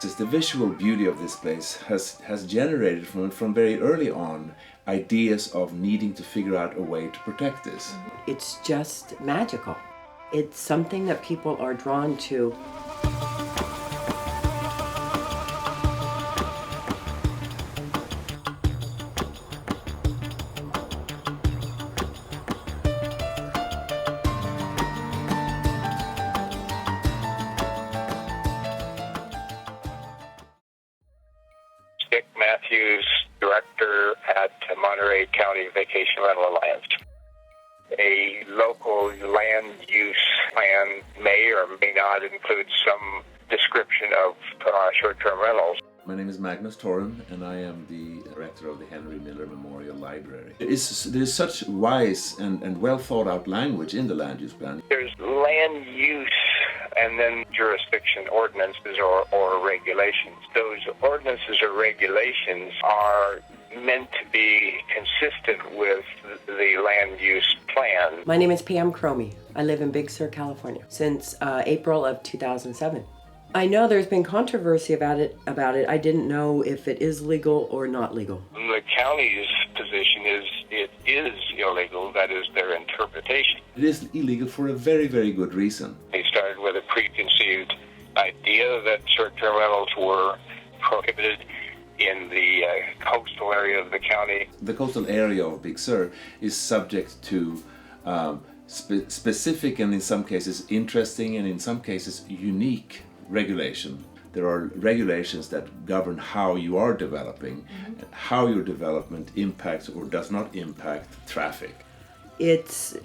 The visual beauty of this place has generated from very early on ideas of needing to figure out a way to protect this. It's just magical. It's something that people are drawn to. Dick Matthews, Director at Monterey County Vacation Rental Alliance. A local land use plan may or may not include some description of short-term rentals. My name is Magnus Torun, and I am the director of the Henry Miller Memorial Library. There is such wise and well thought out language in the land use plan. There's land use and then jurisdiction ordinances or regulations. Those ordinances or regulations are meant to be consistent with the land use plan. My name is Pam Cromie. I live in Big Sur, California since April of 2007. I know there's been controversy about it. I didn't know if it is legal or not legal. The county's position is it is illegal. That is their interpretation. It is illegal for a very, very good reason. They started with a preconceived idea that short-term rentals were prohibited in the coastal area of the county. The coastal area of Big Sur is subject to specific and in some cases interesting and in some cases unique regulation. There are regulations that govern how you are developing, and how your development impacts or does not impact traffic. It's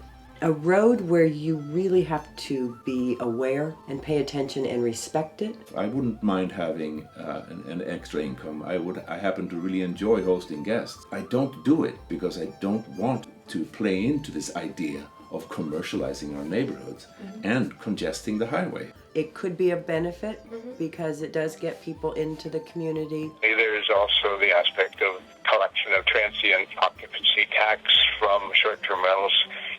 a road where you really have to be aware and pay attention and respect it. I wouldn't mind having an extra income. I happen to really enjoy hosting guests. I don't do it because I don't want to play into this idea of commercializing our neighborhoods and congesting the highway. It could be a benefit because it does get people into the community. There's also the aspect of collection of transient occupancy tax from short-term rentals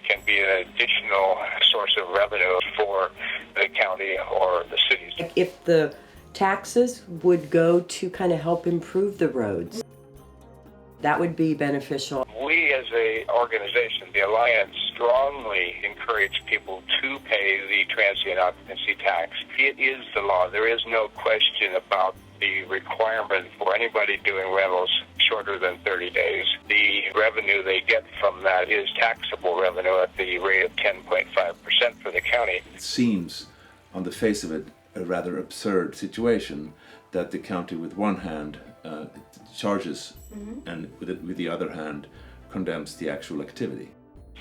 can be an additional source of revenue for the county or the cities. If the taxes would go to kind of help improve the roads, that would be beneficial. We as an organization, the Alliance, strongly encourage people to pay the transient occupancy tax. It is the law. There is no question about the requirement for anybody doing rentals shorter than 30 days. The revenue they get from that is taxable revenue at the rate of 10.5% for the county. It seems, on the face of it, a rather absurd situation that the county with one hand charges and with the other hand condemns the actual activity.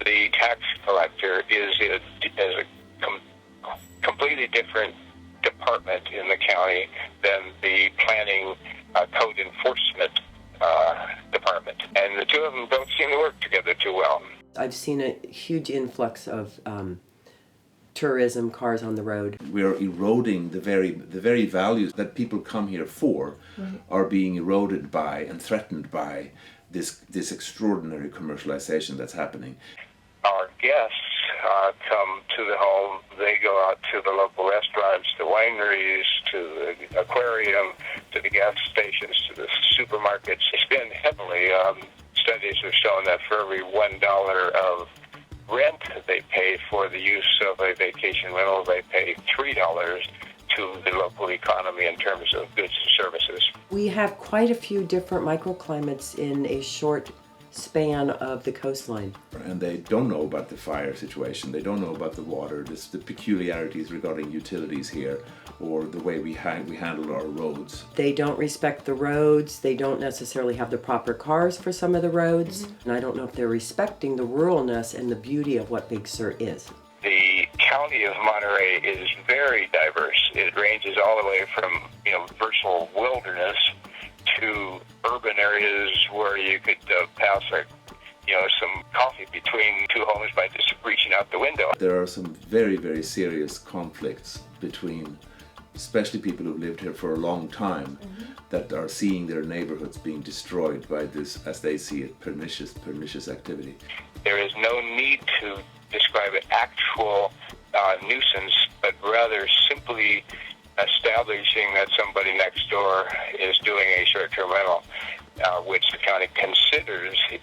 The tax collector is a completely different department in the county than the planning code enforcement department. And the two of them don't seem to work together too well. I've seen a huge influx of tourism cars on the road. We are eroding the very values that people come here for are being eroded by and threatened by this extraordinary commercialization that's happening. Our guests come to the home. They go out to the local restaurants, the wineries, to the aquarium, to the gas stations, to the supermarkets. They spend heavily. Studies have shown that for every $1 of rent they pay for the use of a vacation rental, they pay $3 to the local economy in terms of goods and services. We have quite a few different microclimates in a short span of the coastline. And they don't know about the fire situation, they don't know about the water, the peculiarities regarding utilities here, or the way we handle our roads. They don't respect the roads, they don't necessarily have the proper cars for some of the roads, and I don't know if they're respecting the ruralness and the beauty of what Big Sur is. The county of Monterey is very diverse. It ranges all the way from, virtual wilderness to urban areas where you could pass some coffee between two homes by just reaching out the window. There are some very, very serious conflicts between especially people who've lived here for a long time that are seeing their neighborhoods being destroyed by this, as they see it, pernicious activity. There is no need to describe an actual nuisance, but rather simply establishing that somebody next door is doing a short-term rental, which the county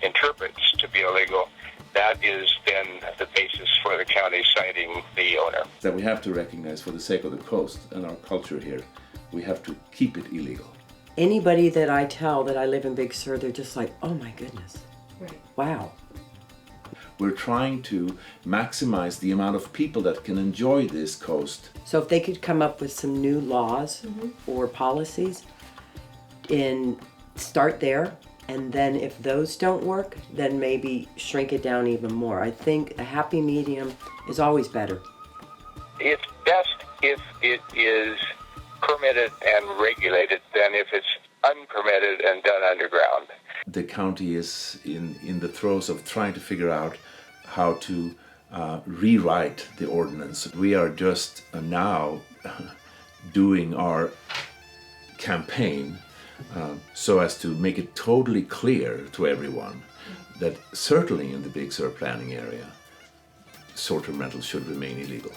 interprets to be illegal, that is then the basis for the county citing the owner. That we have to recognize, for the sake of the coast and our culture here, we have to keep it illegal. Anybody that I tell that I live in Big Sur, they're just like, oh my goodness. Right. Wow. We're trying to maximize the amount of people that can enjoy this coast. So if they could come up with some new laws or policies and start there, and then if those don't work, then maybe shrink it down even more. I think a happy medium is always better. It's best if it is permitted and regulated than if it's unpermitted and done underground. The county is in the throes of trying to figure out how to rewrite the ordinance. We are just now doing our campaign so as to make it totally clear to everyone that certainly in the Big Sur planning area, short-term rentals should remain illegal.